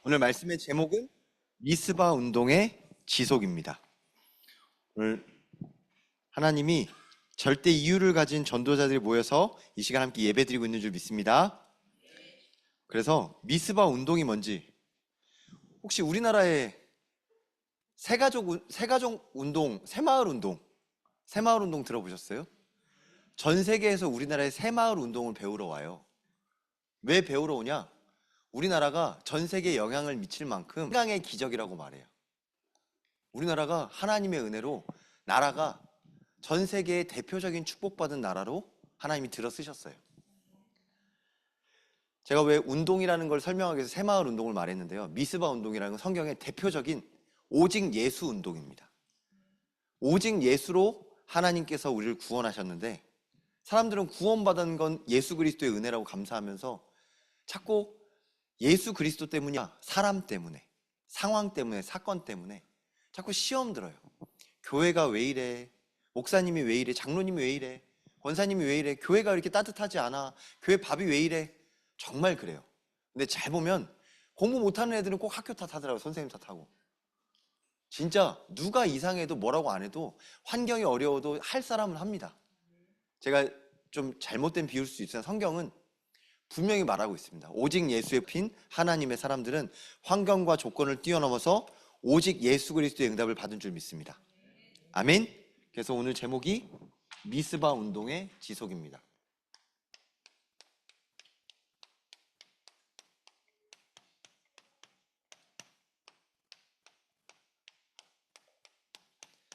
오늘 말씀의 제목은 미스바 운동의 지속입니다. 오늘 하나님이 절대 이유를 가진 전도자들이 모여서 이 시간 함께 예배드리고 있는 줄 믿습니다. 그래서 미스바 운동이 뭔지, 혹시 우리나라의 새가족 운동, 새마을 운동 들어보셨어요? 전 세계에서 우리나라의 새마을 운동을 배우러 와요. 왜 배우러 오냐? 우리나라가 전 세계에 영향을 미칠 만큼 한강의 기적이라고 말해요. 우리나라가 하나님의 은혜로 나라가 전 세계의 대표적인 축복받은 나라로 하나님이 들어 쓰셨어요. 제가 왜 운동이라는 걸 설명하기 위해서 새마을 운동을 말했는데요. 미스바 운동이라는 건 성경의 대표적인 오직 예수 운동입니다. 오직 예수로 하나님께서 우리를 구원하셨는데, 사람들은 구원받은 건 예수 그리스도의 은혜라고 감사하면서 자꾸 예수 그리스도 때문이야, 사람 때문에, 상황 때문에, 사건 때문에 자꾸 시험 들어요. 교회가 왜 이래? 목사님이 왜 이래? 장로님이 왜 이래? 권사님이 왜 이래? 교회가 이렇게 따뜻하지 않아? 교회 밥이 왜 이래? 정말 그래요. 근데 잘 보면 공부 못하는 애들은 꼭 학교 탓하더라고요. 선생님 탓하고. 진짜 누가 이상해도 뭐라고 안 해도 환경이 어려워도 할 사람은 합니다. 제가 좀 잘못된 비유일 수 있으나 성경은 분명히 말하고 있습니다. 오직 예수에 핀 하나님의 사람들은 환경과 조건을 뛰어넘어서 오직 예수 그리스도의 응답을 받은 줄 믿습니다. 아멘. 그래서 오늘 제목이 미스바 운동의 지속입니다.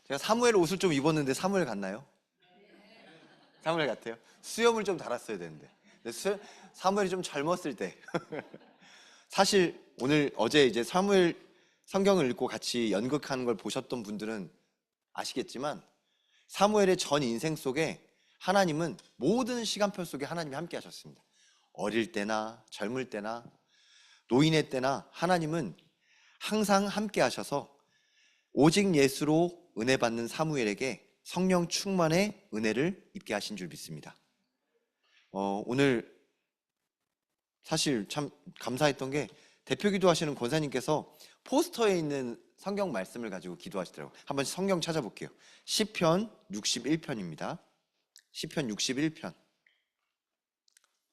제가 사무엘 옷을 좀 입었는데 사무엘 같나요? 사무엘 같아요? 수염을 좀 달았어야 되는데. 사무엘이 좀 젊었을 때. 사실 오늘 어제 이제 사무엘 성경을 읽고 같이 연극하는 걸 보셨던 분들은 아시겠지만, 사무엘의 전 인생 속에 하나님은 모든 시간표 속에 하나님이 함께 하셨습니다. 어릴 때나 젊을 때나 노인의 때나 하나님은 항상 함께 하셔서 오직 예수로 은혜 받는 사무엘에게 성령 충만의 은혜를 입게 하신 줄 믿습니다. 오늘 사실 참 감사했던 게, 대표 기도하시는 권사님께서 포스터에 있는 성경 말씀을 가지고 기도하시더라고요. 한번 성경 찾아볼게요. 시편 61편입니다. 시편 61편.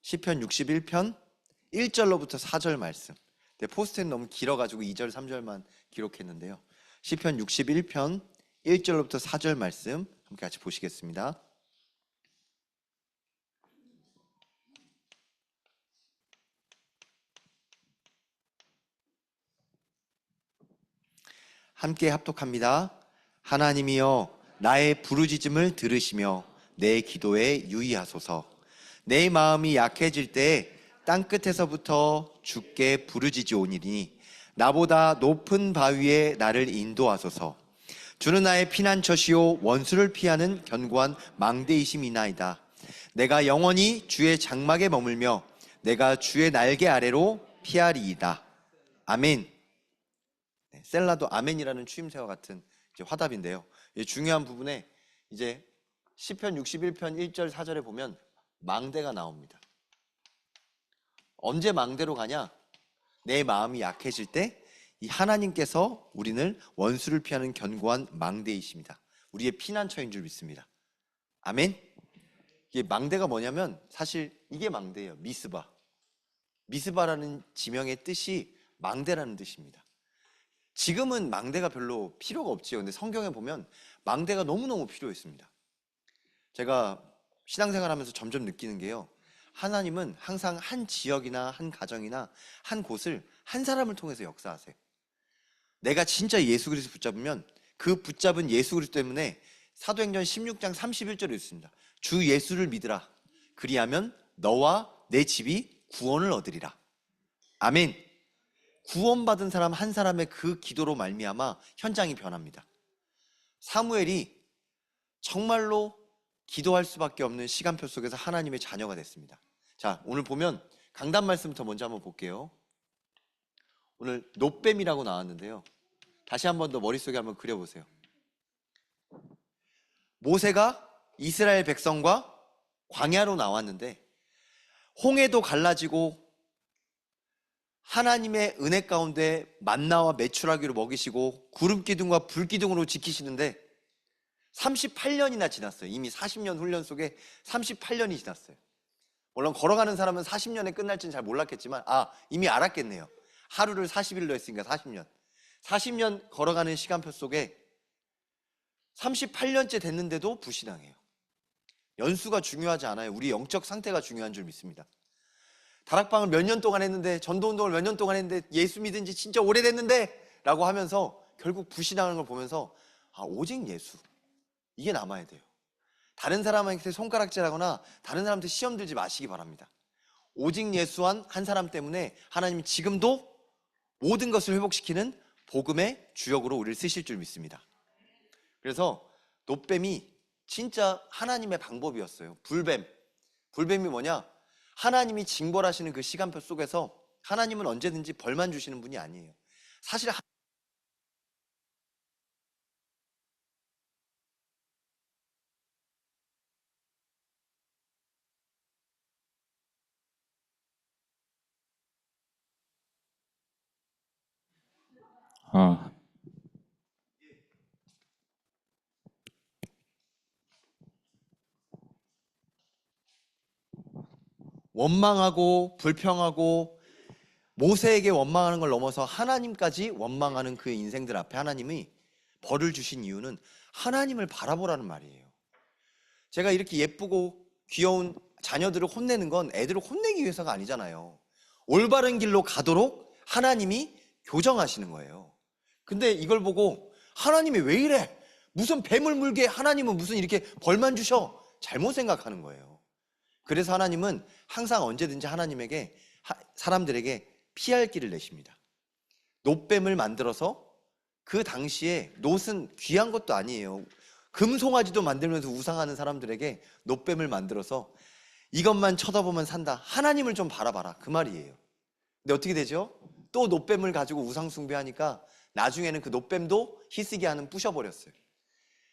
시편 61편 1절로부터 4절 말씀. 근데 포스터는 너무 길어가지고 2절, 3절만 기록했는데요. 시편 61편 1절로부터 4절 말씀 함께 같이 보시겠습니다. 함께 합독합니다. 하나님이여, 나의 부르짖음을 들으시며 내 기도에 유의하소서. 내 마음이 약해질 때 땅끝에서부터 주께 부르짖으오니니 나보다 높은 바위에 나를 인도하소서. 주는 나의 피난처시요 원수를 피하는 견고한 망대이심이나이다. 내가 영원히 주의 장막에 머물며 내가 주의 날개 아래로 피하리이다. 아멘. 셀라도 아멘이라는 추임새와 같은 이제 화답인데요. 중요한 부분에 이제 시편 61편 1절 4절에 보면 망대가 나옵니다. 언제 망대로 가냐? 내 마음이 약해질 때 이 하나님께서 우리를 원수를 피하는 견고한 망대이십니다. 우리의 피난처인 줄 믿습니다. 아멘. 이게 망대가 뭐냐면 사실 이게 망대예요. 미스바. 미스바라는 지명의 뜻이 망대라는 뜻입니다. 지금은 망대가 별로 필요가 없지요. 근데 성경에 보면 망대가 너무너무 필요했습니다. 제가 신앙생활하면서 점점 느끼는 게요, 하나님은 항상 한 지역이나 한 가정이나 한 곳을 한 사람을 통해서 역사하세요. 내가 진짜 예수 그리스도 붙잡으면 그 붙잡은 예수 그리스도 때문에 사도행전 16장 31절에 있습니다. 주 예수를 믿으라. 그리하면 너와 내 집이 구원을 얻으리라. 아멘. 구원받은 사람 한 사람의 그 기도로 말미암아 현장이 변합니다. 사무엘이 정말로 기도할 수밖에 없는 시간표 속에서 하나님의 자녀가 됐습니다. 자, 오늘 보면 강단 말씀부터 먼저 한번 볼게요. 오늘 놋뱀이라고 나왔는데요, 다시 한번 더 머릿속에 한번 그려보세요. 모세가 이스라엘 백성과 광야로 나왔는데 홍해도 갈라지고 하나님의 은혜 가운데 만나와 메추라기로 먹이시고 구름 기둥과 불 기둥으로 지키시는데 38년이나 지났어요. 이미 40년 훈련 속에 38년이 지났어요. 물론 걸어가는 사람은 40년에 끝날지는 잘 몰랐겠지만 이미 알았겠네요. 하루를 40일로 했으니까 40년. 40년 걸어가는 시간표 속에 38년째 됐는데도 불신앙해요. 연수가 중요하지 않아요. 우리 영적 상태가 중요한 줄 믿습니다. 다락방을 몇 년 동안 했는데, 전도운동을 몇 년 동안 했는데, 예수 믿은 지 진짜 오래됐는데 라고 하면서 결국 불신앙하는 걸 보면서 오직 예수, 이게 남아야 돼요. 다른 사람한테 손가락질하거나 다른 사람한테 시험 들지 마시기 바랍니다. 오직 예수한 한 사람 때문에 하나님이 지금도 모든 것을 회복시키는 복음의 주역으로 우리를 쓰실 줄 믿습니다. 그래서 노뱀이 진짜 하나님의 방법이었어요. 불뱀이 뭐냐? 하나님이 징벌하시는 그 시간표 속에서 하나님은 언제든지 벌만 주시는 분이 아니에요. 사실 아, 원망하고 불평하고 모세에게 원망하는 걸 넘어서 하나님까지 원망하는 그 인생들 앞에 하나님이 벌을 주신 이유는 하나님을 바라보라는 말이에요. 제가 이렇게 예쁘고 귀여운 자녀들을 혼내는 건 애들을 혼내기 위해서가 아니잖아요. 올바른 길로 가도록 하나님이 교정하시는 거예요. 근데 이걸 보고 하나님이 왜 이래? 무슨 뱀을 물게 하나님은 무슨 이렇게 벌만 주셔? 잘못 생각하는 거예요. 그래서 하나님은 항상 언제든지 하나님에게 사람들에게 피할 길을 내십니다. 놋뱀을 만들어서, 그 당시에 놋은 귀한 것도 아니에요. 금송아지도 만들면서 우상하는 사람들에게 놋뱀을 만들어서 이것만 쳐다보면 산다, 하나님을 좀 바라봐라, 그 말이에요. 근데 어떻게 되죠? 또 놋뱀을 가지고 우상 숭배하니까 나중에는 그 놋뱀도 히스기야는 부셔버렸어요.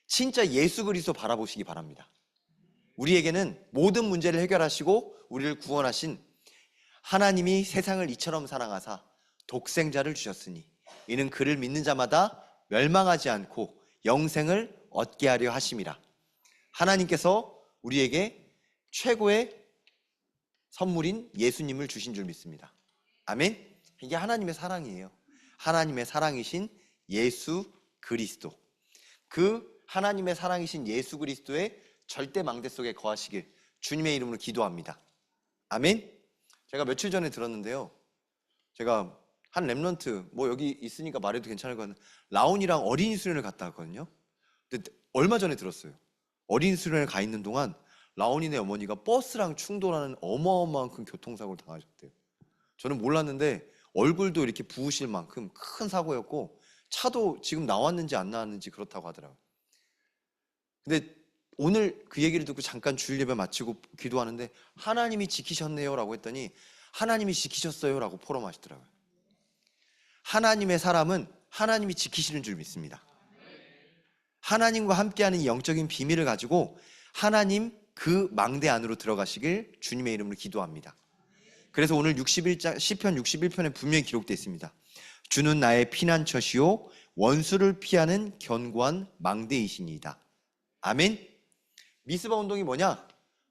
진짜 예수 그리스도 바라보시기 바랍니다. 우리에게는 모든 문제를 해결하시고 우리를 구원하신 하나님이 세상을 이처럼 사랑하사 독생자를 주셨으니 이는 그를 믿는 자마다 멸망하지 않고 영생을 얻게 하려 하심이라. 하나님께서 우리에게 최고의 선물인 예수님을 주신 줄 믿습니다. 아멘. 이게 하나님의 사랑이에요. 하나님의 사랑이신 예수 그리스도, 그 하나님의 사랑이신 예수 그리스도의 절대 망대 속에 거하시길 주님의 이름으로 기도합니다. 아멘. 제가 며칠 전에 들었는데요, 제가 한 렘넌트, 여기 있으니까 말해도 괜찮을 것 같은데, 라온이랑 어린이 수련을 갔다 왔거든요. 근데 얼마 전에 들었어요. 어린이 수련을 가 있는 동안 라온이네 어머니가 버스랑 충돌하는 어마어마한 큰 교통사고를 당하셨대요. 저는 몰랐는데 얼굴도 이렇게 부으실 만큼 큰 사고였고, 차도 지금 나왔는지 안 나왔는지 그렇다고 하더라고요. 근데 오늘 그 얘기를 듣고 잠깐 주일 예배 마치고 기도하는데 하나님이 지키셨네요 라고 했더니 하나님이 지키셨어요 라고 포럼하시더라고요. 하나님의 사람은 하나님이 지키시는 줄 믿습니다. 하나님과 함께하는 이 영적인 비밀을 가지고 하나님 그 망대 안으로 들어가시길 주님의 이름으로 기도합니다. 그래서 오늘 시편 61편에 분명히 기록되어 있습니다. 주는 나의 피난처시요 원수를 피하는 견고한 망대이시니이다. 아멘. 미스바 운동이 뭐냐?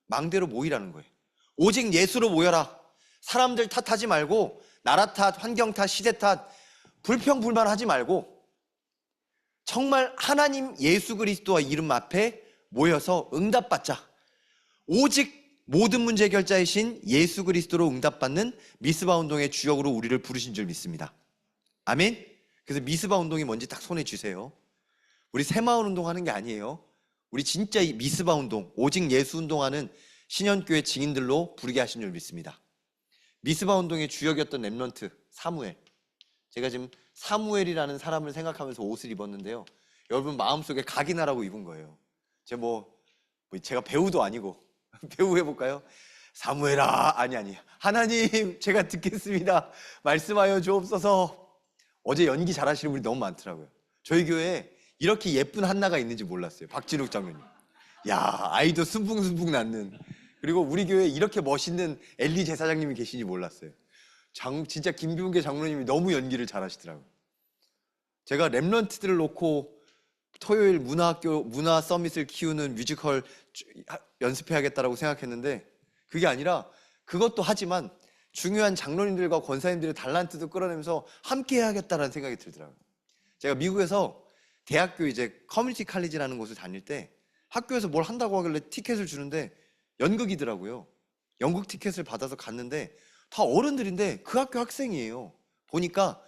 망대로 모이라는 거예요. 오직 예수로 모여라. 사람들 탓하지 말고, 나라 탓, 환경 탓, 시대 탓, 불평불만하지 말고 정말 하나님 예수 그리스도와 이름 앞에 모여서 응답받자. 오직 모든 문제 해결자이신 예수 그리스도로 응답받는 미스바 운동의 주역으로 우리를 부르신 줄 믿습니다. 아멘. 그래서 미스바 운동이 뭔지 딱 손에 쥐세요. 우리 새마을 운동하는 게 아니에요. 우리 진짜 이 미스바 운동, 오직 예수 운동하는 신현교회 증인들로 부르게 하신 줄 믿습니다. 미스바 운동의 주역이었던 렘넌트 사무엘, 제가 지금 사무엘이라는 사람을 생각하면서 옷을 입었는데요, 여러분 마음속에 각인하라고 입은 거예요. 제가 배우도 아니고 배우 해볼까요? 사무엘아, 아니 하나님 제가 듣겠습니다, 말씀하여 주옵소서. 어제 연기 잘하시는 분이 너무 많더라고요. 저희 교회에 이렇게 예쁜 한나가 있는지 몰랐어요. 박진욱 장로님, 야, 아이도 순풍순풍 낳는. 그리고 우리 교회에 이렇게 멋있는 엘리 제사장님이 계신지 몰랐어요. 진짜 김병계 장로님이 너무 연기를 잘하시더라고요. 제가 랩런트들을 놓고 토요일 문화 서밋을 키우는 뮤지컬 연습해야겠다라고 생각했는데 그게 아니라 그것도 하지만 중요한 장로님들과 권사님들의 달란트도 끌어내면서 함께 해야겠다라는 생각이 들더라고요. 제가 미국에서 대학교 이제 커뮤니티 칼리지라는 곳을 다닐 때 학교에서 뭘 한다고 하길래 티켓을 주는데 연극이더라고요. 연극 티켓을 받아서 갔는데 다 어른들인데 그 학교 학생이에요. 보니까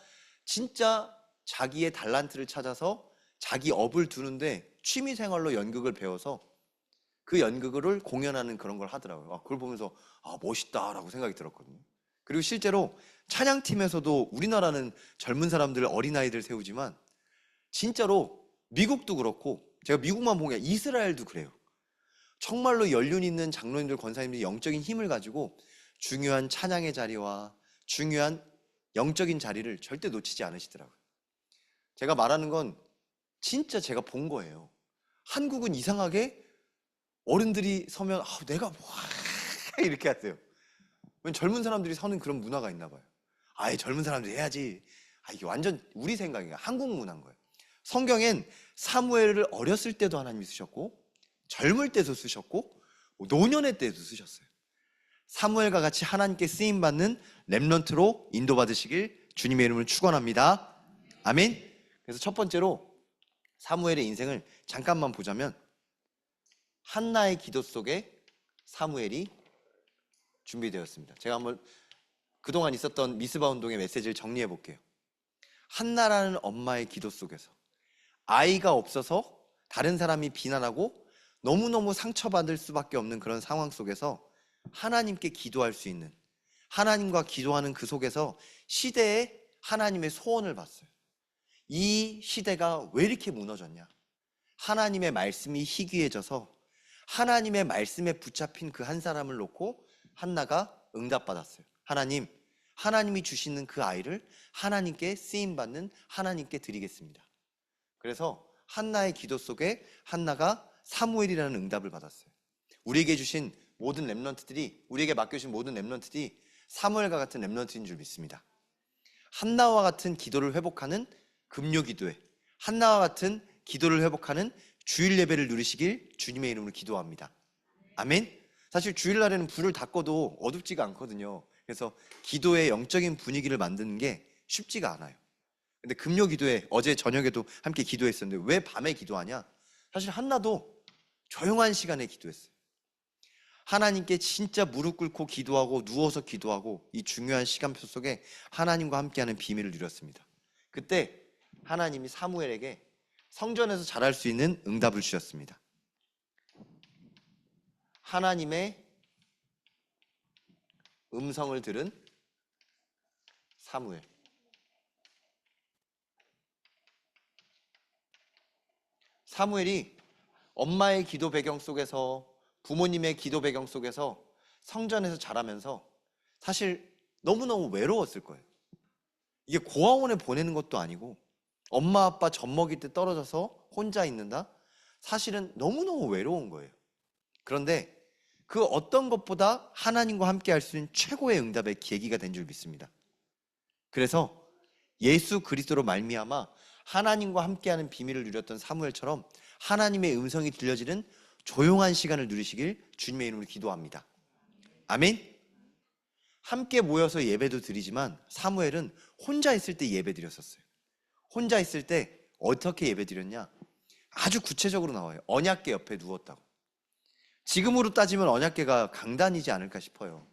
진짜 자기의 달란트를 찾아서 자기 업을 두는데 취미생활로 연극을 배워서 그 연극을 공연하는 그런 걸 하더라고요. 그걸 보면서 멋있다라고 생각이 들었거든요. 그리고 실제로 찬양팀에서도 우리나라는 젊은 사람들, 어린아이들 세우지만 진짜로 미국도 그렇고 제가 미국만 본 게 아니라 이스라엘도 그래요. 정말로 연륜 있는 장로님들, 권사님들이 영적인 힘을 가지고 중요한 찬양의 자리와 중요한 영적인 자리를 절대 놓치지 않으시더라고요. 제가 말하는 건 진짜 제가 본 거예요. 한국은 이상하게 어른들이 서면 내가 이렇게 하세요. 왜냐면 젊은 사람들이 서는 그런 문화가 있나 봐요. 젊은 사람들이 해야지. 이게 완전 우리 생각이에요. 한국 문화인 거예요. 성경엔 사무엘을 어렸을 때도 하나님이 쓰셨고 젊을 때도 쓰셨고 노년의 때도 쓰셨어요. 사무엘과 같이 하나님께 쓰임받는 렘넌트로 인도받으시길 주님의 이름으로 축원합니다. 아멘. 그래서 첫 번째로 사무엘의 인생을 잠깐만 보자면 한나의 기도 속에 사무엘이 준비되었습니다. 제가 한번 그동안 있었던 미스바 운동의 메시지를 정리해 볼게요. 한나라는 엄마의 기도 속에서 아이가 없어서 다른 사람이 비난하고 너무너무 상처받을 수밖에 없는 그런 상황 속에서 하나님께 기도할 수 있는, 하나님과 기도하는 그 속에서 시대에 하나님의 소원을 봤어요. 이 시대가 왜 이렇게 무너졌냐? 하나님의 말씀이 희귀해져서 하나님의 말씀에 붙잡힌 그 한 사람을 놓고 한나가 응답받았어요. 하나님이 주시는 그 아이를 하나님께 쓰임받는 하나님께 드리겠습니다. 그래서 한나의 기도 속에 한나가 사무엘이라는 응답을 받았어요. 우리에게 주신 모든 렘넌트들이, 우리에게 맡겨주신 모든 렘넌트들이 사무엘과 같은 렘넌트인 줄 믿습니다. 한나와 같은 기도를 회복하는 금요 기도회, 한나와 같은 기도를 회복하는 주일 예배를 누리시길 주님의 이름으로 기도합니다. 아멘. 사실 주일날에는 불을 다 꺼도 어둡지가 않거든요. 그래서 기도의 영적인 분위기를 만드는 게 쉽지가 않아요. 근데 금요 기도회, 어제 저녁에도 함께 기도했었는데 왜 밤에 기도하냐? 사실 한나도 조용한 시간에 기도했어요. 하나님께 진짜 무릎 꿇고 기도하고 누워서 기도하고 이 중요한 시간표 속에 하나님과 함께하는 비밀을 누렸습니다. 그때 하나님이 사무엘에게 성전에서 잘할 수 있는 응답을 주셨습니다. 하나님의 음성을 들은 사무엘. 사무엘이 엄마의 기도 배경 속에서, 부모님의 기도 배경 속에서 성전에서 자라면서 사실 너무너무 외로웠을 거예요. 이게 고아원에 보내는 것도 아니고 엄마 아빠 젖 먹일 때 떨어져서 혼자 있는다? 사실은 너무너무 외로운 거예요. 그런데 그 어떤 것보다 하나님과 함께 할 수 있는 최고의 응답의 계기가 된 줄 믿습니다. 그래서 예수 그리스도로 말미암아 하나님과 함께하는 비밀을 누렸던 사무엘처럼 하나님의 음성이 들려지는 조용한 시간을 누리시길 주님의 이름으로 기도합니다. 아멘. 함께 모여서 예배도 드리지만 사무엘은 혼자 있을 때 예배 드렸었어요. 혼자 있을 때 어떻게 예배 드렸냐? 아주 구체적으로 나와요. 언약궤 옆에 누웠다고. 지금으로 따지면 언약궤가 강단이지 않을까 싶어요.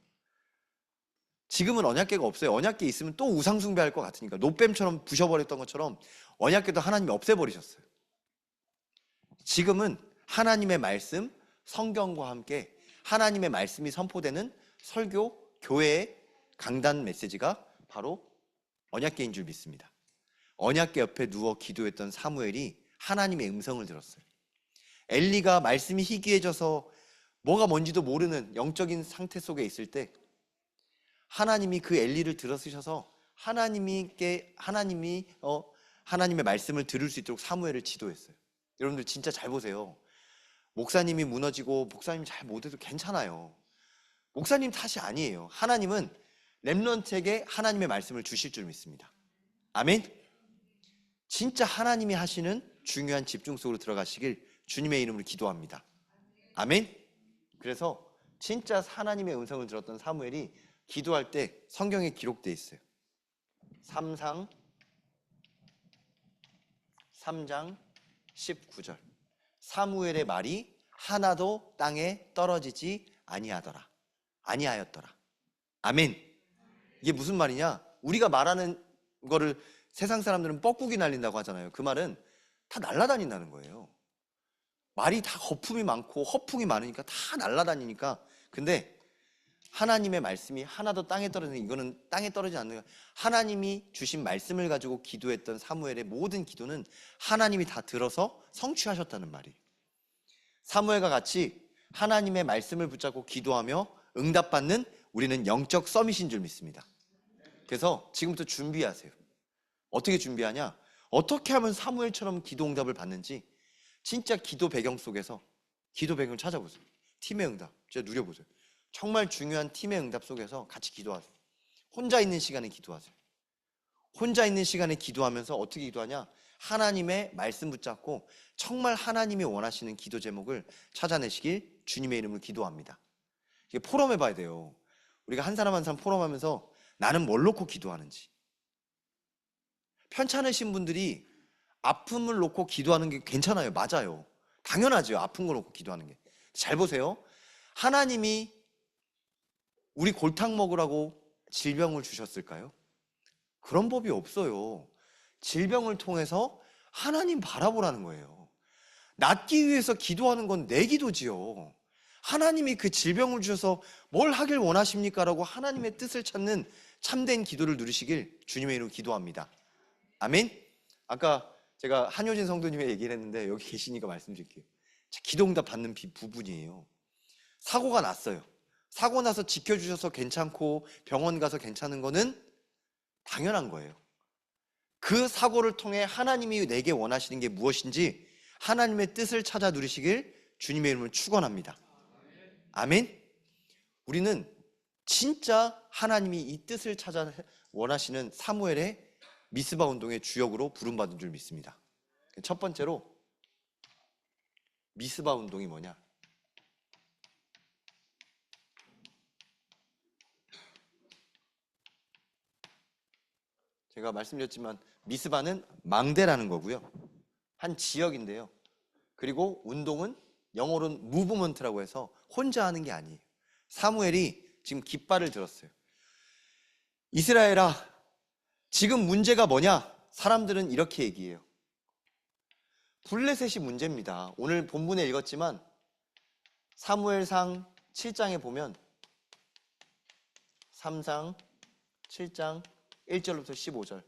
지금은 언약궤가 없어요. 언약궤 있으면 또 우상숭배할 것 같으니까 노뱀처럼 부셔버렸던 것처럼 언약궤도 하나님이 없애버리셨어요. 지금은 하나님의 말씀, 성경과 함께 하나님의 말씀이 선포되는 설교, 교회의 강단 메시지가 바로 언약궤인 줄 믿습니다. 언약궤 옆에 누워 기도했던 사무엘이 하나님의 음성을 들었어요. 엘리가 말씀이 희귀해져서 뭐가 뭔지도 모르는 영적인 상태 속에 있을 때 하나님이 그 엘리를 들어쓰셔서 하나님의 말씀을 들을 수 있도록 사무엘을 지도했어요. 여러분들 진짜 잘 보세요. 목사님이 무너지고 목사님 잘 못해도 괜찮아요. 목사님 탓이 아니에요. 하나님은 렘넌트에게 하나님의 말씀을 주실 줄 믿습니다. 아멘. 진짜 하나님이 하시는 중요한 집중 속으로 들어가시길 주님의 이름으로 기도합니다. 아멘. 그래서 진짜 하나님의 음성을 들었던 사무엘이 기도할 때 성경에 기록되어 있어요. 3장 19절. 사무엘의 말이 하나도 땅에 떨어지지 아니하였더라. 아멘. 이게 무슨 말이냐? 우리가 말하는 거를 세상 사람들은 뻐꾸기 날린다고 하잖아요. 그 말은 다 날아다닌다는 거예요. 말이 다 거품이 많고 허풍이 많으니까 다 날아다니니까. 근데 하나님의 말씀이 하나도 땅에 떨어지는, 이거는 땅에 떨어지지 않는 거예요. 하나님이 주신 말씀을 가지고 기도했던 사무엘의 모든 기도는 하나님이 다 들어서 성취하셨다는 말이에요. 사무엘과 같이 하나님의 말씀을 붙잡고 기도하며 응답받는 우리는 영적 서밋인 줄 믿습니다. 그래서 지금부터 준비하세요. 어떻게 준비하냐? 어떻게 하면 사무엘처럼 기도 응답을 받는지 진짜 기도 배경 속에서 기도 배경을 찾아보세요. 팀의 응답 진짜 누려보세요. 정말 중요한 팀의 응답 속에서 같이 기도하세요. 혼자 있는 시간에 기도하세요. 혼자 있는 시간에 기도하면서 어떻게 기도하냐? 하나님의 말씀 붙잡고 정말 하나님이 원하시는 기도 제목을 찾아내시길 주님의 이름으로 기도합니다. 이게 포럼해 봐야 돼요. 우리가 한 사람 한 사람 포럼하면서 나는 뭘 놓고 기도하는지. 편찮으신 분들이 아픔을 놓고 기도하는 게 괜찮아요. 맞아요. 당연하죠. 아픈 걸 놓고 기도하는 게. 잘 보세요. 하나님이 우리 골탕 먹으라고 질병을 주셨을까요? 그런 법이 없어요. 질병을 통해서 하나님 바라보라는 거예요. 낫기 위해서 기도하는 건 내 기도지요. 하나님이 그 질병을 주셔서 뭘 하길 원하십니까? 라고 하나님의 뜻을 찾는 참된 기도를 누리시길 주님의 이름으로 기도합니다. 아멘. 아까 제가 한효진 성도님의 얘기를 했는데 여기 계시니까 말씀드릴게요. 기도응답 받는 부분이에요. 사고가 났어요. 사고 나서 지켜주셔서 괜찮고 병원 가서 괜찮은 거는 당연한 거예요. 그 사고를 통해 하나님이 내게 원하시는 게 무엇인지 하나님의 뜻을 찾아 누리시길 주님의 이름으로 축원합니다. 아멘. 우리는 진짜 하나님이 이 뜻을 찾아 원하시는 사무엘의 미스바 운동의 주역으로 부름받은 줄 믿습니다. 첫 번째로 미스바 운동이 뭐냐? 제가 말씀드렸지만 미스바는 망대라는 거고요. 한 지역인데요. 그리고 운동은 영어로는 무브먼트라고 해서 혼자 하는 게 아니에요. 사무엘이 지금 깃발을 들었어요. 이스라엘아, 지금 문제가 뭐냐? 사람들은 이렇게 얘기해요. 블레셋이 문제입니다. 오늘 본문에 읽었지만 사무엘상 7장에 보면 3장 7장 1절부터 15절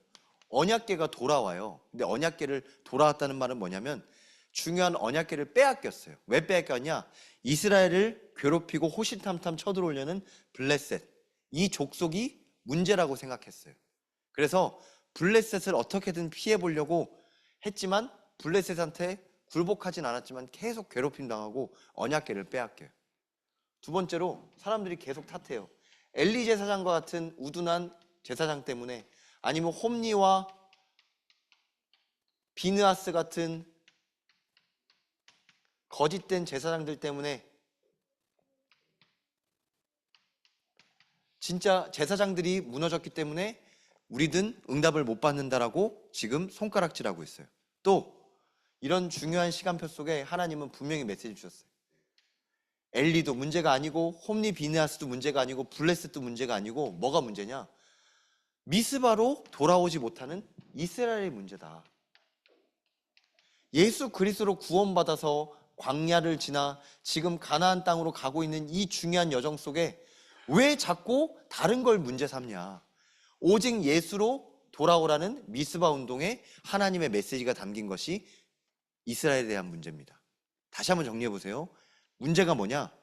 언약궤가 돌아와요. 근데 언약궤를 돌아왔다는 말은 뭐냐면 중요한 언약궤를 빼앗겼어요. 왜 빼앗겼냐? 이스라엘을 괴롭히고 호시탐탐 쳐들어오려는 블레셋, 이 족속이 문제라고 생각했어요. 그래서 블레셋을 어떻게든 피해보려고 했지만 블레셋한테 굴복하진 않았지만 계속 괴롭힘 당하고 언약궤를 빼앗겨요. 두 번째로 사람들이 계속 탓해요. 엘리 제사장과 같은 우둔한 제사장 때문에, 아니면 홈리와 비느하스 같은 거짓된 제사장들 때문에 진짜 제사장들이 무너졌기 때문에 우리는 응답을 못 받는다라고 지금 손가락질하고 있어요. 또 이런 중요한 시간표 속에 하나님은 분명히 메시지 주셨어요. 엘리도 문제가 아니고 홈리 비느하스도 문제가 아니고 블레셋도 문제가 아니고 뭐가 문제냐? 미스바로 돌아오지 못하는 이스라엘의 문제다. 예수 그리스도로 구원받아서 광야를 지나 지금 가나안 땅으로 가고 있는 이 중요한 여정 속에 왜 자꾸 다른 걸 문제 삼냐? 오직 예수로 돌아오라는 미스바 운동에 하나님의 메시지가 담긴 것이 이스라엘에 대한 문제입니다. 다시 한번 정리해 보세요. 문제가 뭐냐?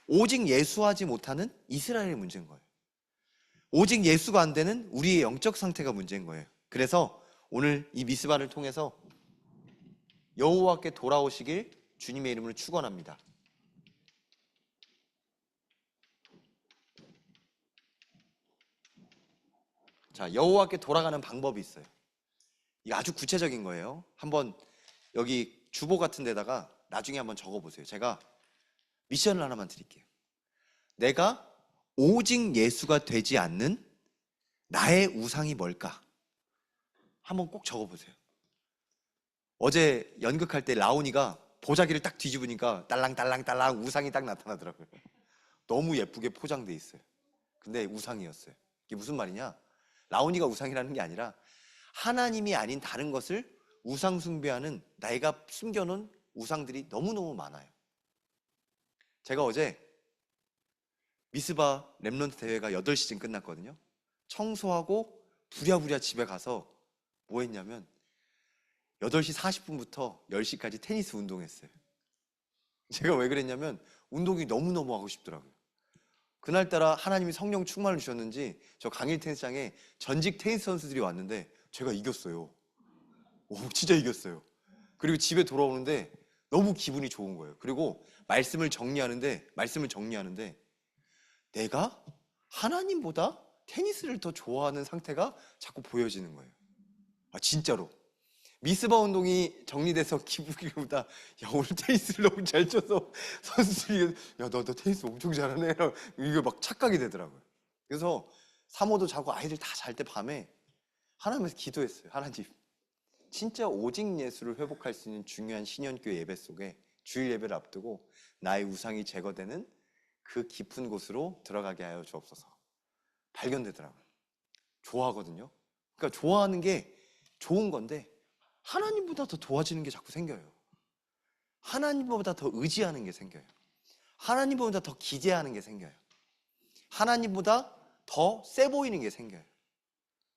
오직 예수하지 못하는 이스라엘의 문제인 거예요. 오직 예수가 안 되는 우리의 영적 상태가 문제인 거예요. 그래서 오늘 이 미스바를 통해서 여호와께 돌아오시길 주님의 이름으로 축원합니다. 자, 여호와께 돌아가는 방법이 있어요. 이거 아주 구체적인 거예요. 한번 여기 주보 같은 데다가 나중에 한번 적어보세요. 제가 미션을 하나만 드릴게요. 내가 오직 예수가 되지 않는 나의 우상이 뭘까? 한번 꼭 적어보세요. 어제 연극할 때 라온이가 보자기를 딱 뒤집으니까 딸랑딸랑딸랑 우상이 딱 나타나더라고요. 너무 예쁘게 포장돼 있어요. 근데 우상이었어요. 이게 무슨 말이냐? 라온이가 우상이라는 게 아니라 하나님이 아닌 다른 것을 우상 숭배하는 내가 숨겨놓은 우상들이 너무너무 많아요. 제가 어제 미스바 랩런트 대회가 8시쯤 끝났거든요. 청소하고 부랴부랴 집에 가서 뭐 했냐면 8시 40분부터 10시까지 테니스 운동했어요. 제가 왜 그랬냐면 운동이 너무너무 하고 싶더라고요. 그날따라 하나님이 성령 충만을 주셨는지 저 강일 테니스장에 전직 테니스 선수들이 왔는데 제가 이겼어요. 오, 진짜 이겼어요. 그리고 집에 돌아오는데 너무 기분이 좋은 거예요. 그리고 말씀을 정리하는데 내가 하나님보다 테니스를 더 좋아하는 상태가 자꾸 보여지는 거예요. 아, 진짜로. 미스바 운동이 정리돼서 기분보다 야, 오늘 테니스를 너무 잘 쳐서 선수들이 야, 너 테니스 엄청 잘하네. 이게 막 착각이 되더라고요. 그래서 사모도 자고 아이들 다 잘 때 밤에 하나님께서 기도했어요. 하나님, 진짜 오직 예수를 회복할 수 있는 중요한 신년교 예배 속에 주일 예배를 앞두고 나의 우상이 제거되는 그 깊은 곳으로 들어가게 하여 주옵소서. 발견되더라고요. 좋아하거든요. 그러니까 좋아하는 게 좋은 건데 하나님보다 더 도와지는 게 자꾸 생겨요. 하나님보다 더 의지하는 게 생겨요. 하나님보다 더 기대하는 게 생겨요. 하나님보다 더 세 보이는 게 생겨요.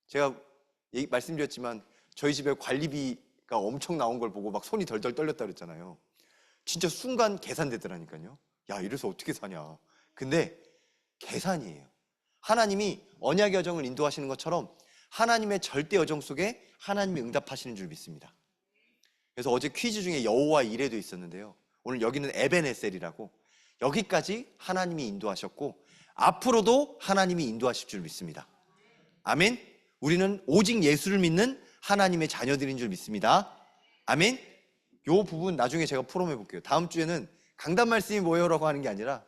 제가 말씀드렸지만 저희 집에 관리비가 엄청 나온 걸 보고 막 손이 덜덜 떨렸다 그랬잖아요. 진짜 순간 계산되더라니까요. 야, 이래서 어떻게 사냐. 근데 계산이에요. 하나님이 언약 여정을 인도하시는 것처럼 하나님의 절대 여정 속에 하나님이 응답하시는 줄 믿습니다. 그래서 어제 퀴즈 중에 여호와 이레도 있었는데요. 오늘 여기는 에벤에셀이라고 여기까지 하나님이 인도하셨고 앞으로도 하나님이 인도하실 줄 믿습니다. 아멘. 우리는 오직 예수를 믿는 하나님의 자녀들인 줄 믿습니다. 아멘. 요 부분 나중에 제가 포럼해 볼게요. 다음 주에는 강단 말씀이 뭐예요라고 하는 게 아니라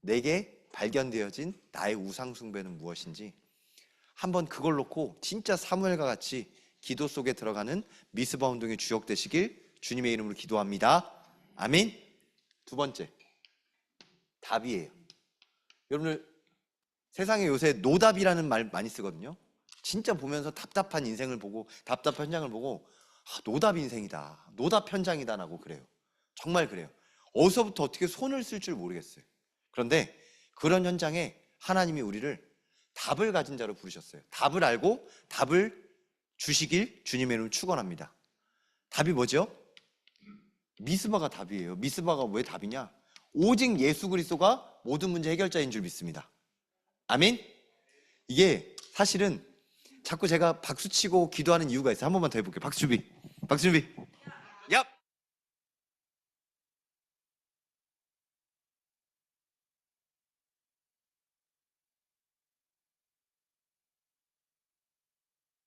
내게 발견되어진 나의 우상 숭배는 무엇인지 한번 그걸 놓고 진짜 사무엘과 같이 기도 속에 들어가는 미스바 운동의 주역 되시길 주님의 이름으로 기도합니다. 아멘. 두 번째, 답이에요. 여러분들 세상에 요새 노답이라는 말 많이 쓰거든요. 진짜 보면서 답답한 인생을 보고 답답한 현장을 보고 노답 인생이다, 노답 현장이다라고 그래요. 정말 그래요. 어디서부터 어떻게 손을 쓸 줄 모르겠어요. 그런데 그런 현장에 하나님이 우리를 답을 가진 자로 부르셨어요. 답을 알고 답을 주시길 주님의 이름으로 축원합니다. 답이 뭐죠? 미스바가 답이에요. 미스바가 왜 답이냐? 오직 예수 그리스도가 모든 문제 해결자인 줄 믿습니다. 아멘. 이게 사실은 자꾸 제가 박수치고 기도하는 이유가 있어요. 한 번만 더 해볼게요. 박수 준비. 박수 준비. 얍.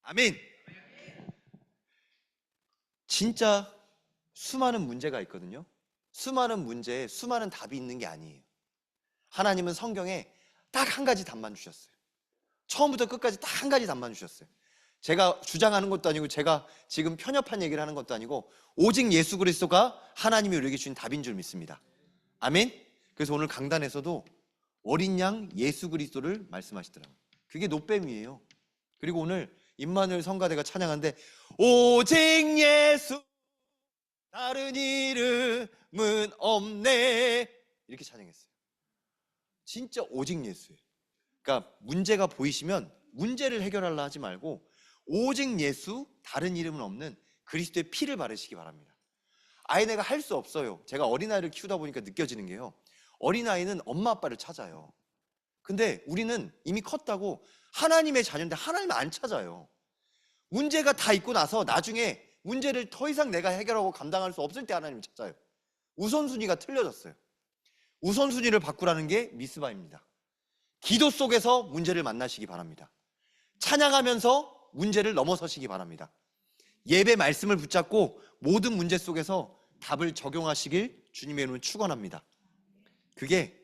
아멘. 진짜 수많은 문제가 있거든요. 수많은 문제에 수많은 답이 있는 게 아니에요. 하나님은 성경에 딱 한 가지 답만 주셨어요. 처음부터 끝까지 딱 한 가지 답만 주셨어요. 제가 주장하는 것도 아니고 제가 지금 편협한 얘기를 하는 것도 아니고 오직 예수 그리스도가 하나님이 우리에게 주신 답인 줄 믿습니다. 아멘. 그래서 오늘 강단에서도 어린 양 예수 그리스도를 말씀하시더라고요. 그게 노뱀이에요. 그리고 오늘 임마누엘 성가대가 찬양하는데 오직 예수 다른 이름은 없네 이렇게 찬양했어요. 진짜 오직 예수예요. 그러니까 문제가 보이시면 문제를 해결하려 하지 말고 오직 예수 다른 이름은 없는 그리스도의 피를 바르시기 바랍니다. 아이네가 할 수 없어요. 제가 어린아이를 키우다 보니까 느껴지는 게요, 어린아이는 엄마 아빠를 찾아요. 근데 우리는 이미 컸다고 하나님의 자녀인데 하나님을 안 찾아요. 문제가 다 있고 나서 나중에 문제를 더 이상 내가 해결하고 감당할 수 없을 때 하나님을 찾아요. 우선순위가 틀려졌어요. 우선순위를 바꾸라는 게 미스바입니다. 기도 속에서 문제를 만나시기 바랍니다. 찬양하면서 문제를 넘어서시기 바랍니다. 예배 말씀을 붙잡고 모든 문제 속에서 답을 적용하시길 주님의 이름으로 축원합니다. 그게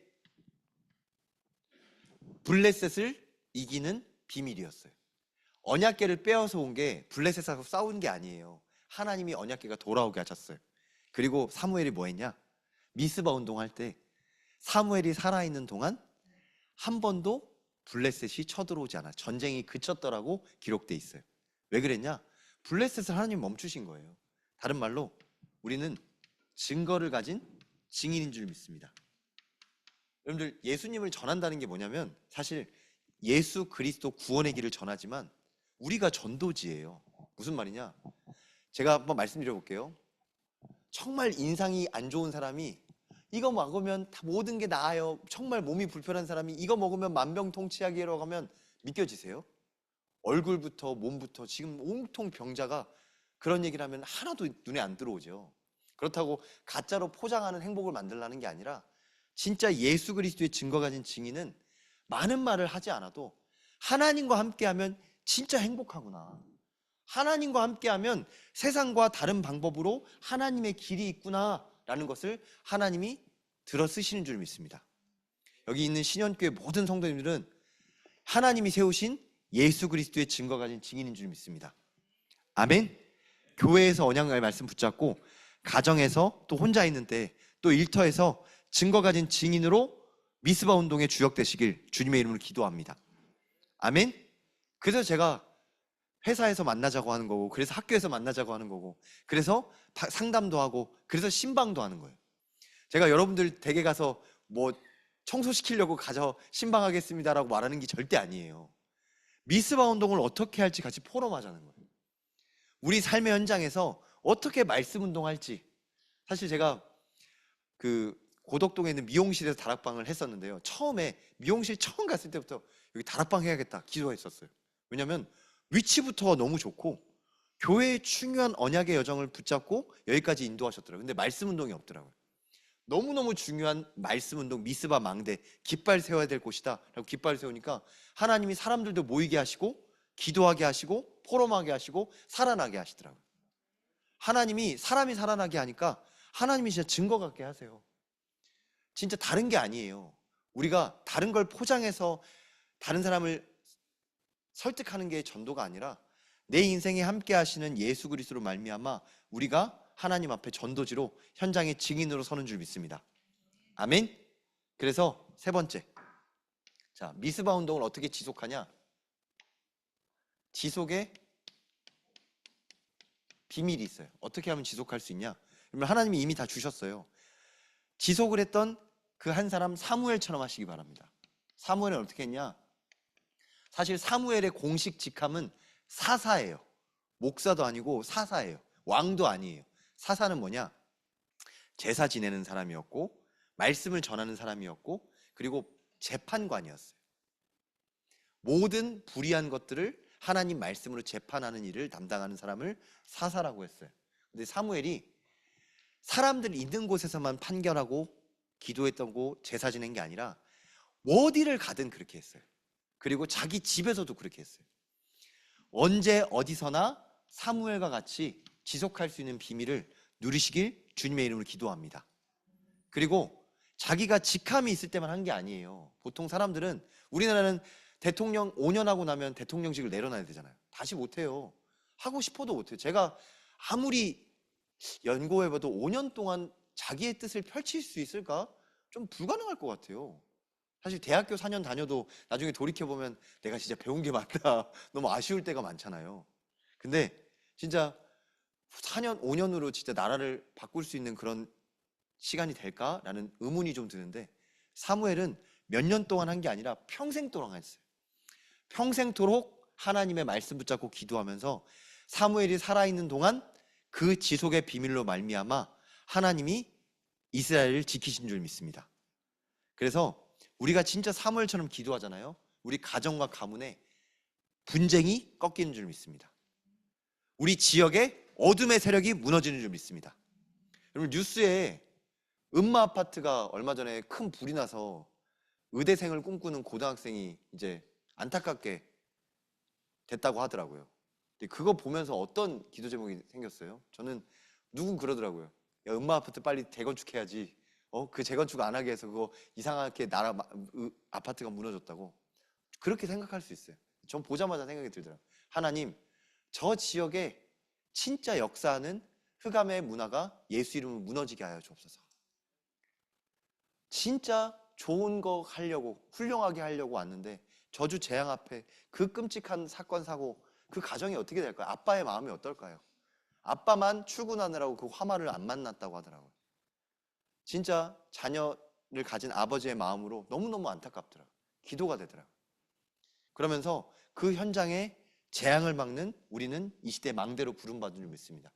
블레셋을 이기는 비밀이었어요. 언약궤를 빼앗아 온 게 블레셋하고 싸운 게 아니에요. 하나님이 언약궤가 돌아오게 하셨어요. 그리고 사무엘이 뭐 했냐? 미스바 운동할 때 사무엘이 살아있는 동안 한 번도 블레셋이 쳐들어오지 않아. 전쟁이 그쳤더라고 기록돼 있어요. 왜 그랬냐? 블레셋을 하나님이 멈추신 거예요. 다른 말로 우리는 증거를 가진 증인인 줄 믿습니다. 여러분들, 예수님을 전한다는 게 뭐냐면 사실 예수 그리스도 구원의 길을 전하지만 우리가 전도지예요. 무슨 말이냐? 제가 한번 말씀드려 볼게요. 정말 인상이 안 좋은 사람이 이거 먹으면 다 모든 게 나아요. 정말 몸이 불편한 사람이 이거 먹으면 만병통치약이라고 하면 믿겨지세요? 얼굴부터 몸부터 지금 온통 병자가 그런 얘기를 하면 하나도 눈에 안 들어오죠. 그렇다고 가짜로 포장하는 행복을 만들라는 게 아니라 진짜 예수 그리스도의 증거 가진 증인은 많은 말을 하지 않아도 하나님과 함께하면 진짜 행복하구나. 하나님과 함께하면 세상과 다른 방법으로 하나님의 길이 있구나라는 것을 하나님이 들어 쓰시는 줄 믿습니다. 여기 있는 신현교회 모든 성도님들은 하나님이 세우신 예수 그리스도의 증거 가진 증인인 줄 믿습니다. 아멘. 교회에서 언약의 말씀 붙잡고 가정에서 또 혼자 있는 때 또 일터에서 증거 가진 증인으로 미스바 운동에 주역되시길 주님의 이름으로 기도합니다. 아멘. 그래서 제가 회사에서 만나자고 하는 거고, 그래서 학교에서 만나자고 하는 거고, 그래서 상담도 하고, 그래서 신방도 하는 거예요. 제가 여러분들 댁에 가서 뭐 청소시키려고 가서 신방하겠습니다라고 말하는 게 절대 아니에요. 미스바 운동을 어떻게 할지 같이 포럼하자는 거예요. 우리 삶의 현장에서 어떻게 말씀 운동할지. 사실 제가 그 고덕동에 있는 미용실에서 다락방을 했었는데요. 처음에 미용실 처음 갔을 때부터 여기 다락방 해야겠다 기도했었어요. 왜냐하면 위치부터가 너무 좋고 교회의 중요한 언약의 여정을 붙잡고 여기까지 인도하셨더라고요. 근데 말씀 운동이 없더라고요. 너무너무 중요한 말씀 운동, 미스바 망대, 깃발 세워야 될 곳이다 라고 깃발을 세우니까 하나님이 사람들도 모이게 하시고 기도하게 하시고 포럼하게 하시고 살아나게 하시더라고요. 하나님이 사람이 살아나게 하니까 하나님이 진짜 증거 갖게 하세요. 진짜 다른 게 아니에요. 우리가 다른 걸 포장해서 다른 사람을 설득하는 게 전도가 아니라 내 인생에 함께 하시는 예수 그리스도로 말미암아 우리가 하나님 앞에 전도지로 현장의 증인으로 서는 줄 믿습니다. 아멘. 그래서 세 번째, 자, 미스바 운동을 어떻게 지속하냐? 지속의 비밀이 있어요. 어떻게 하면 지속할 수 있냐? 그러면 하나님이 이미 다 주셨어요. 지속을 했던 그 한 사람 사무엘처럼 하시기 바랍니다. 사무엘은 어떻게 했냐? 사실 사무엘의 공식 직함은 사사예요. 목사도 아니고 사사예요. 왕도 아니에요. 사사는 뭐냐? 제사 지내는 사람이었고 말씀을 전하는 사람이었고 그리고 재판관이었어요. 모든 불의한 것들을 하나님 말씀으로 재판하는 일을 담당하는 사람을 사사라고 했어요. 근데 사무엘이 사람들 있는 곳에서만 판결하고 기도했던 제사 지낸 게 아니라 어디를 가든 그렇게 했어요. 그리고 자기 집에서도 그렇게 했어요. 언제 어디서나 사무엘과 같이 지속할 수 있는 비밀을 누리시길 주님의 이름으로 기도합니다. 그리고 자기가 직함이 있을 때만 한 게 아니에요. 보통 사람들은 우리나라는 대통령 5년 하고 나면 대통령직을 내려놔야 되잖아요. 다시 못해요. 하고 싶어도 못해요. 제가 아무리 연구해봐도 5년 동안 자기의 뜻을 펼칠 수 있을까? 좀 불가능할 것 같아요. 사실 대학교 4년 다녀도 나중에 돌이켜보면 내가 진짜 배운 게 많다. 너무 아쉬울 때가 많잖아요. 근데 진짜 4년, 5년으로 진짜 나라를 바꿀 수 있는 그런 시간이 될까라는 의문이 좀 드는데 사무엘은 몇 년 동안 한 게 아니라 평생 동안 했어요. 평생토록 하나님의 말씀 붙잡고 기도하면서 사무엘이 살아있는 동안 그 지속의 비밀로 말미암아 하나님이 이스라엘을 지키신 줄 믿습니다. 그래서 우리가 진짜 사무엘처럼 기도하잖아요. 우리 가정과 가문에 분쟁이 꺾이는 줄 믿습니다. 우리 지역에 어둠의 세력이 무너지는 줄 믿습니다. 여러분 뉴스에 음마 아파트가 얼마 전에 큰 불이 나서 의대생을 꿈꾸는 고등학생이 이제 안타깝게 됐다고 하더라고요. 근데 그거 보면서 어떤 기도 제목이 생겼어요? 저는 누군 그러더라고요. 야, 음마 아파트 빨리 재건축해야지. 그 재건축 안 하게 해서 그거 이상하게 아파트가 무너졌다고. 그렇게 생각할 수 있어요. 전 보자마자 생각이 들더라고요. 하나님, 저 지역에 진짜 역사하는 흑암의 문화가 예수 이름으로 무너지게 하여 주옵소서. 진짜 좋은 거 하려고, 훌륭하게 하려고 왔는데 저주 재앙 앞에 그 끔찍한 사건 사고, 그 가정이 어떻게 될까요? 아빠의 마음이 어떨까요? 아빠만 출근하느라고 그 화마를 안 만났다고 하더라고요. 진짜 자녀를 가진 아버지의 마음으로 너무너무 안타깝더라고요. 기도가 되더라고요. 그러면서 그 현장에 재앙을 막는 우리는 이 시대 망대로 부름받은 줄 믿습니다.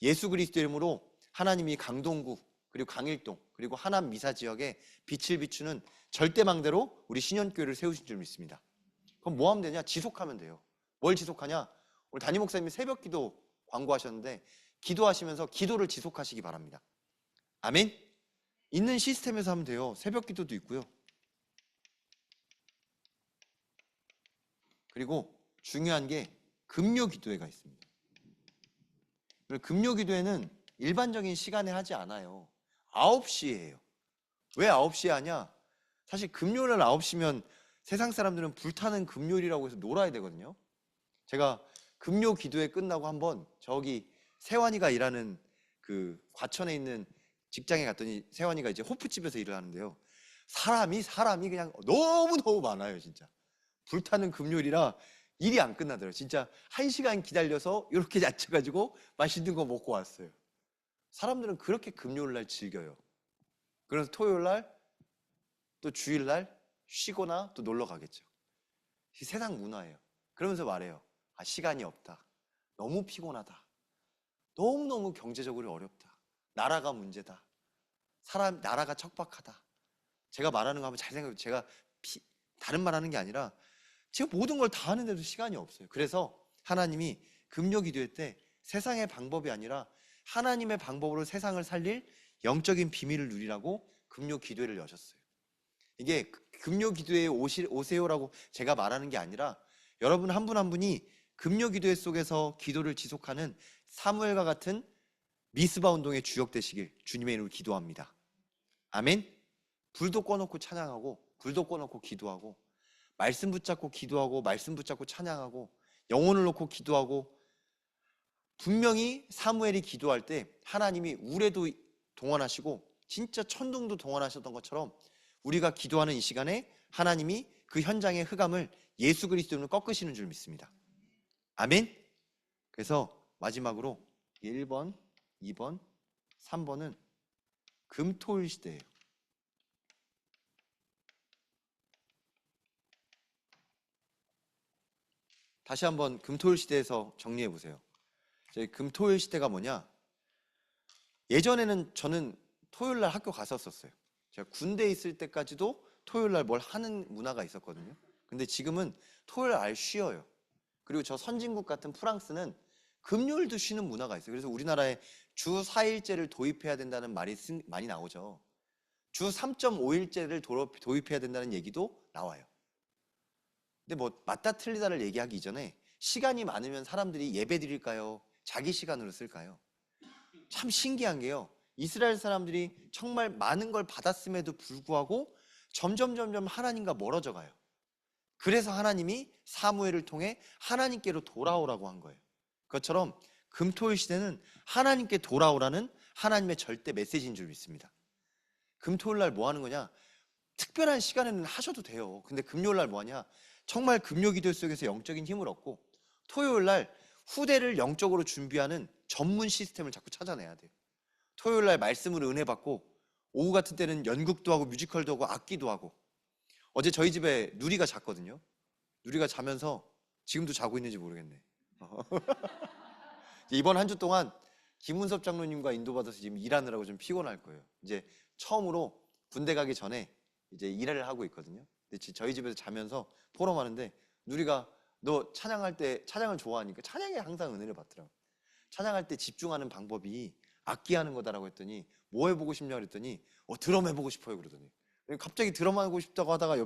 예수 그리스도 이름으로 하나님이 강동구 그리고 강일동 그리고 하남 미사 지역에 빛을 비추는 절대망대로 우리 신현교회를 세우신 줄 믿습니다. 그럼 뭐 하면 되냐? 지속하면 돼요. 뭘 지속하냐? 오늘 담임 목사님이 새벽기도 광고하셨는데 기도하시면서 기도를 지속하시기 바랍니다. 아멘? 있는 시스템에서 하면 돼요. 새벽기도도 있고요. 그리고 중요한 게 금요기도회가 있습니다. 금요기도회는 일반적인 시간에 하지 않아요. 9시에 해요. 왜 9시에 하냐? 사실 금요일 9시면 세상 사람들은 불타는 금요일이라고 해서 놀아야 되거든요. 제가 금요 기도회 끝나고 한번 저기 세환이가 일하는 그 과천에 있는 직장에 갔더니 세환이가 이제 호프집에서 일을 하는데요. 사람이 그냥 너무너무 많아요, 진짜. 불타는 금요일이라 일이 안 끝나더라고요. 진짜 1시간 기다려서 이렇게 앉혀가지고 맛있는 거 먹고 왔어요. 사람들은 그렇게 금요일 날 즐겨요. 그래서 토요일 날 또 주일 날 쉬거나 또 놀러 가겠죠. 세상 문화예요. 그러면서 말해요. 시간이 없다. 너무 피곤하다. 너무너무 경제적으로 어렵다. 나라가 문제다. 나라가 척박하다. 제가 말하는 거 한번 잘 생각해보세요. 제가 다른 말 하는 게 아니라 제가 모든 걸 다 하는데도 시간이 없어요. 그래서 하나님이 금요기도회 때 세상의 방법이 아니라 하나님의 방법으로 세상을 살릴 영적인 비밀을 누리라고 금요기도회를 여셨어요. 이게 금요기도회에 오세요라고 제가 말하는 게 아니라 여러분 한 분 한 분이 금요기도회 속에서 기도를 지속하는 사무엘과 같은 미스바 운동의 주역 되시길 주님의 이름으로 기도합니다. 아멘. 불도 꺼놓고 찬양하고 불도 꺼놓고 기도하고 말씀 붙잡고 기도하고 말씀 붙잡고 찬양하고 영혼을 놓고 기도하고 분명히 사무엘이 기도할 때 하나님이 우레도 동원하시고 진짜 천둥도 동원하셨던 것처럼 우리가 기도하는 이 시간에 하나님이 그 현장의 흑암을 예수 그리스도로 꺾으시는 줄 믿습니다. 아멘. 그래서 마지막으로 1번, 2번, 3번은 금토일 시대예요. 다시 한번 금토일 시대에서 정리해 보세요. 저희 금토일 시대가 뭐냐? 예전에는 저는 토요일 날 학교 갔었어요. 제가 군대에 있을 때까지도 토요일 날 뭘 하는 문화가 있었거든요. 근데 지금은 토요일 날 쉬어요. 그리고 저 선진국 같은 프랑스는 금요일도 쉬는 문화가 있어요. 그래서 우리나라에 주 4일제를 도입해야 된다는 말이 많이 나오죠. 주 3.5일제를 도입해야 된다는 얘기도 나와요. 근데 뭐 맞다 틀리다를 얘기하기 이전에 시간이 많으면 사람들이 예배 드릴까요? 자기 시간으로 쓸까요? 참 신기한 게요. 이스라엘 사람들이 정말 많은 걸 받았음에도 불구하고 점점 하나님과 멀어져 가요. 그래서 하나님이 사무엘을 통해 하나님께로 돌아오라고 한 거예요. 그것처럼 금토일 시대는 하나님께 돌아오라는 하나님의 절대 메시지인 줄 믿습니다. 금토일 날 뭐 하는 거냐? 특별한 시간에는 하셔도 돼요. 근데 금요일 날 뭐 하냐? 정말 금요기도 속에서 영적인 힘을 얻고 토요일 날 후대를 영적으로 준비하는 전문 시스템을 자꾸 찾아내야 돼요. 토요일 날 말씀으로 은혜 받고 오후 같은 때는 연극도 하고 뮤지컬도 하고 악기도 하고. 어제 저희 집에 누리가 잤거든요. 누리가 자면서 지금도 자고 있는지 모르겠네. 이번 한 주 동안 김은섭 장로님과 인도받아서 지금 일하느라고 좀 피곤할 거예요. 이제 처음으로 군대 가기 전에 이제 일을 하고 있거든요. 근데 저희 집에서 자면서 포럼하는데 누리가 너 찬양할 때 찬양을 좋아하니까 찬양에 항상 은혜를 받더라고. 찬양할 때 집중하는 방법이 악기 하는 거다라고 했더니 뭐 해보고 싶냐 그랬더니 드럼 해보고 싶어요 그러더니 갑자기 드럼 하고 싶다고 하다가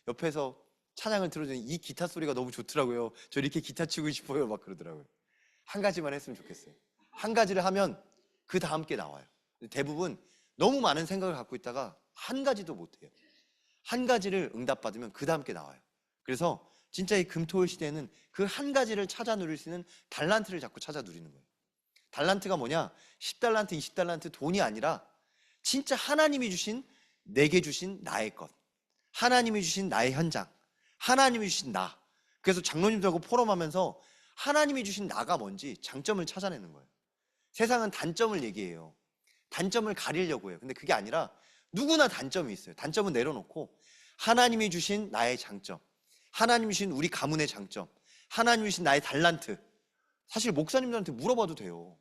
옆에서 찬양을 들어주니 이 기타 소리가 너무 좋더라고요. 저 이렇게 기타 치고 싶어요. 막 그러더라고요. 한 가지만 했으면 좋겠어요. 한 가지를 하면 그 다음 게 나와요. 대부분 너무 많은 생각을 갖고 있다가 한 가지도 못해요. 한 가지를 응답받으면 그 다음 게 나와요. 그래서 진짜 이 금토일 시대에는 그 한 가지를 찾아 누릴 수 있는 달란트를 자꾸 찾아 누리는 거예요. 달란트가 뭐냐? 10달란트, 20달란트 돈이 아니라 진짜 하나님이 주신, 내게 주신 나의 것, 하나님이 주신 나의 현장, 하나님이 주신 나. 그래서 장로님들하고 포럼하면서 하나님이 주신 나가 뭔지 장점을 찾아내는 거예요. 세상은 단점을 얘기해요. 단점을 가리려고 해요. 근데 그게 아니라 누구나 단점이 있어요. 단점은 내려놓고 하나님이 주신 나의 장점, 하나님이 주신 우리 가문의 장점, 하나님이 주신 나의 달란트. 사실 목사님들한테 물어봐도 돼요.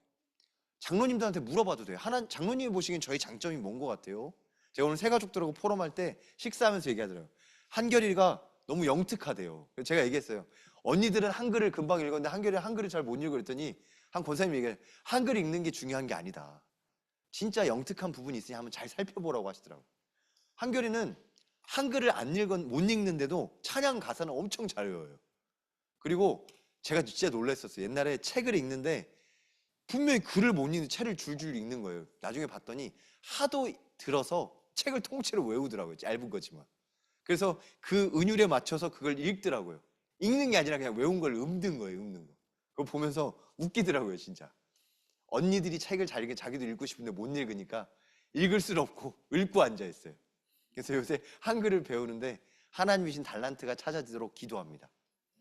장로님들한테 물어봐도 돼요. 장로님이 보시기엔 저희 장점이 뭔 것 같아요? 제가 오늘 새 가족들하고 포럼할 때 식사하면서 얘기하더라고요. 한결이가 너무 영특하대요. 제가 얘기했어요. 언니들은 한글을 금방 읽었는데 한결이는 한글을 잘 못 읽어 그랬더니 한 권사님이 얘기해요. 한글 읽는 게 중요한 게 아니다. 진짜 영특한 부분이 있으니 한번 잘 살펴보라고 하시더라고요. 한결이는 한글을 못 읽는데도 찬양 가사는 엄청 잘 외워요. 그리고 제가 진짜 놀랐었어요. 옛날에 책을 읽는데 분명히 글을 못 읽는 책을 줄줄 읽는 거예요. 나중에 봤더니 하도 들어서 책을 통째로 외우더라고요. 얇은 거지만. 그래서 그 은율에 맞춰서 그걸 읽더라고요. 읽는 게 아니라 그냥 외운 걸 읊는 거예요. 읊는 거. 그거 보면서 웃기더라고요. 진짜. 언니들이 책을 잘 읽게 자기도 읽고 싶은데 못 읽으니까 읽을 수는 없고 읽고 앉아있어요. 그래서 요새 한글을 배우는데 하나님이 주신 달란트가 찾아지도록 기도합니다.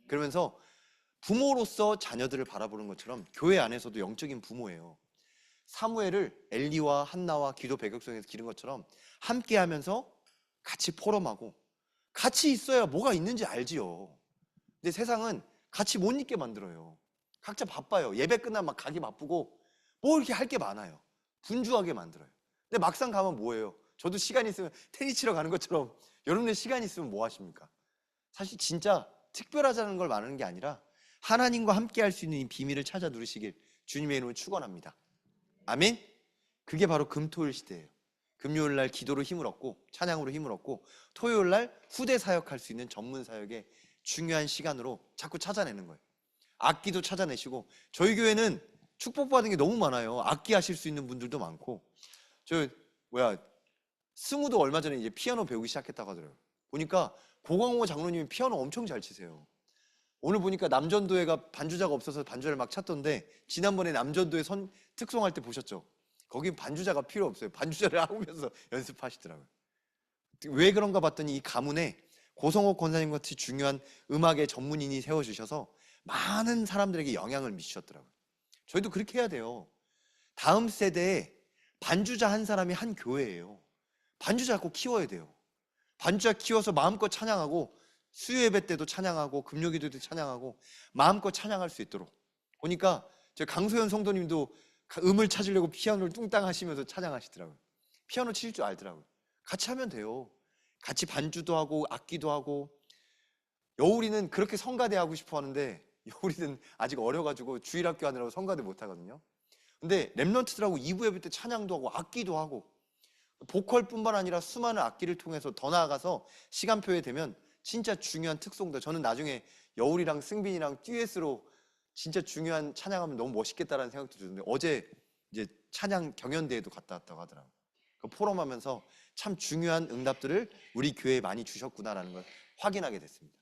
그러면서 부모로서 자녀들을 바라보는 것처럼 교회 안에서도 영적인 부모예요. 사무엘을 엘리와 한나와 기도 배격성에서 기른 것처럼 함께 하면서 같이 포럼하고 같이 있어야 뭐가 있는지 알지요. 근데 세상은 같이 못 있게 만들어요. 각자 바빠요. 예배 끝나면 막 가기 바쁘고 뭐 이렇게 할 게 많아요. 분주하게 만들어요. 근데 막상 가면 뭐예요? 저도 시간 있으면 테니스 치러 가는 것처럼 여러분들 시간 있으면 뭐 하십니까? 사실 진짜 특별하자는 걸 말하는 게 아니라 하나님과 함께 할 수 있는 이 비밀을 찾아 누리시길 주님의 이름으로 축원합니다. 아멘. 그게 바로 금토일 시대예요. 금요일 날 기도로 힘을 얻고 찬양으로 힘을 얻고 토요일 날 후대 사역할 수 있는 전문 사역의 중요한 시간으로 자꾸 찾아내는 거예요. 악기도 찾아내시고 저희 교회는 축복받은 게 너무 많아요. 악기 하실 수 있는 분들도 많고 승우도 얼마 전에 이제 피아노 배우기 시작했다고 하더라고요. 보니까 고광호 장로님이 피아노 엄청 잘 치세요. 오늘 보니까 남전도회가 반주자가 없어서 반주자를 막 찾던데 지난번에 남전도회 특송할 때 보셨죠? 거기 반주자가 필요 없어요. 반주자를 하면서 연습하시더라고요. 왜 그런가 봤더니 이 가문에 고성옥 권사님 같이 중요한 음악의 전문인이 세워주셔서 많은 사람들에게 영향을 미치셨더라고요. 저희도 그렇게 해야 돼요. 다음 세대에 반주자 한 사람이 한 교회예요. 반주자 꼭 키워야 돼요. 반주자 키워서 마음껏 찬양하고 수요예배 때도 찬양하고 금요기도 때도 찬양하고 마음껏 찬양할 수 있도록. 보니까 저 강소연 성도님도 음을 찾으려고 피아노를 뚱땅 하시면서 찬양하시더라고요. 피아노 칠 줄 알더라고요. 같이 하면 돼요. 같이 반주도 하고 악기도 하고. 여울이는 그렇게 성가대 하고 싶어 하는데 여울이는 아직 어려가지고 주일학교 하느라고 성가대 못 하거든요. 근데 랩런트들하고 2부 예배 때 찬양도 하고 악기도 하고 보컬뿐만 아니라 수많은 악기를 통해서 더 나아가서 시간표에 되면 진짜 중요한 특송도. 저는 나중에 여울이랑 승빈이랑 듀엣으로 진짜 중요한 찬양하면 너무 멋있겠다라는 생각도 드는데 어제 이제 찬양 경연대회도 갔다 왔다고 하더라고요. 그 포럼하면서 참 중요한 응답들을 우리 교회에 많이 주셨구나라는 걸 확인하게 됐습니다.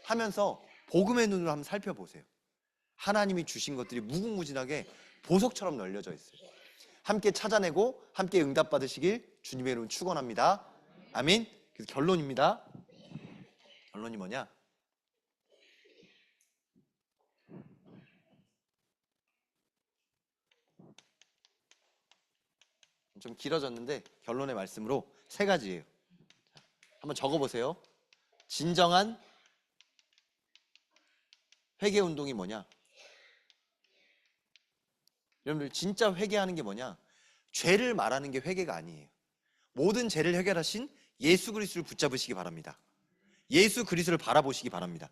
하면서 복음의 눈으로 한번 살펴보세요. 하나님이 주신 것들이 무궁무진하게 보석처럼 널려져 있어요. 함께 찾아내고 함께 응답받으시길 주님의 이름으로 축원합니다. 아멘. 그래서 결론입니다. 결론이 뭐냐? 좀 길어졌는데 결론의 말씀으로 3가지예요. 한번 적어보세요. 진정한 회개운동이 뭐냐? 여러분들 진짜 회개하는 게 뭐냐? 죄를 말하는 게 회개가 아니에요. 모든 죄를 해결하신 예수 그리스도를 붙잡으시기 바랍니다. 예수 그리스도를 바라보시기 바랍니다.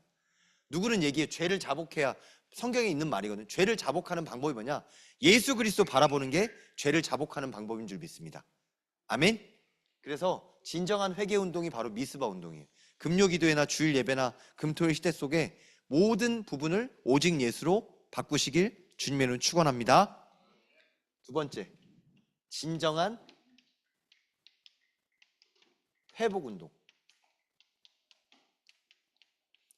누구는 얘기해 죄를 자복해야, 성경에 있는 말이거든요. 죄를 자복하는 방법이 뭐냐? 예수 그리스도 바라보는 게 죄를 자복하는 방법인 줄 믿습니다. 아멘. 그래서 진정한 회개 운동이 바로 미스바 운동이에요. 금요 기도회나 주일 예배나 금토일 시대 속에 모든 부분을 오직 예수로 바꾸시길 주님의 이름으로 축원합니다. 두 번째, 진정한 회복 운동.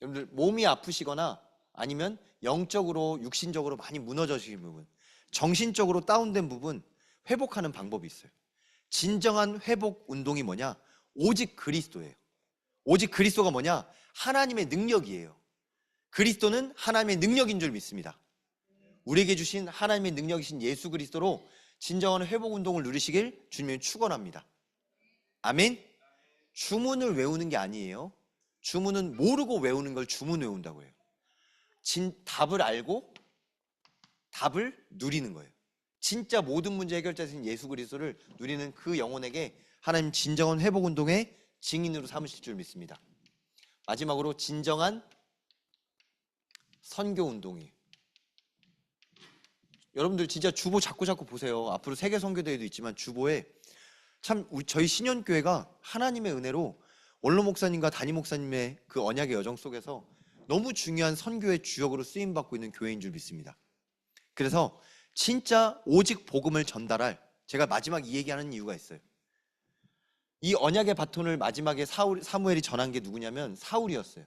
여러분들 몸이 아프시거나 아니면 영적으로 육신적으로 많이 무너져지신 부분, 정신적으로 다운된 부분 회복하는 방법이 있어요. 진정한 회복 운동이 뭐냐? 오직 그리스도예요. 오직 그리스도가 뭐냐? 하나님의 능력이에요. 그리스도는 하나님의 능력인 줄 믿습니다. 우리에게 주신 하나님의 능력이신 예수 그리스도로 진정한 회복 운동을 누리시길 주님이 축원합니다. 아멘. 주문을 외우는 게 아니에요. 주문은 모르고 외우는 걸 주문 외운다고 해요. 답을 알고 답을 누리는 거예요. 진짜 모든 문제 해결자이신 예수 그리스도를 누리는 그 영혼에게 하나님 진정한 회복 운동의 증인으로 삼으실 줄 믿습니다. 마지막으로 진정한 선교 운동이에요. 여러분들 진짜 주보 자꾸 보세요. 앞으로 세계 선교대회도 있지만 주보에 참 저희 신현교회가 하나님의 은혜로 원로 목사님과 담임 목사님의 그 언약의 여정 속에서 너무 중요한 선교의 주역으로 쓰임받고 있는 교회인 줄 믿습니다. 그래서 진짜 오직 복음을 전달할, 제가 마지막 이 얘기하는 이유가 있어요. 이 언약의 바톤을 마지막에 사무엘이 전한 게 누구냐면 사울이었어요.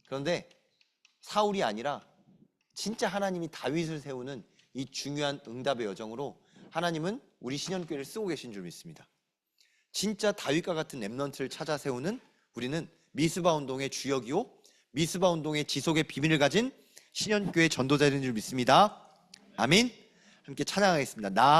그런데 사울이 아니라 진짜 하나님이 다윗을 세우는 이 중요한 응답의 여정으로 하나님은 우리 신현교회를 쓰고 계신 줄 믿습니다. 진짜 다윗과 같은 렘넌트를 찾아 세우는 우리는 미스바 운동의 주역이요 미스바 운동의 지속의 비밀을 가진 신현교회 전도자인 줄 믿습니다. 아멘. 함께 찬양하겠습니다. 나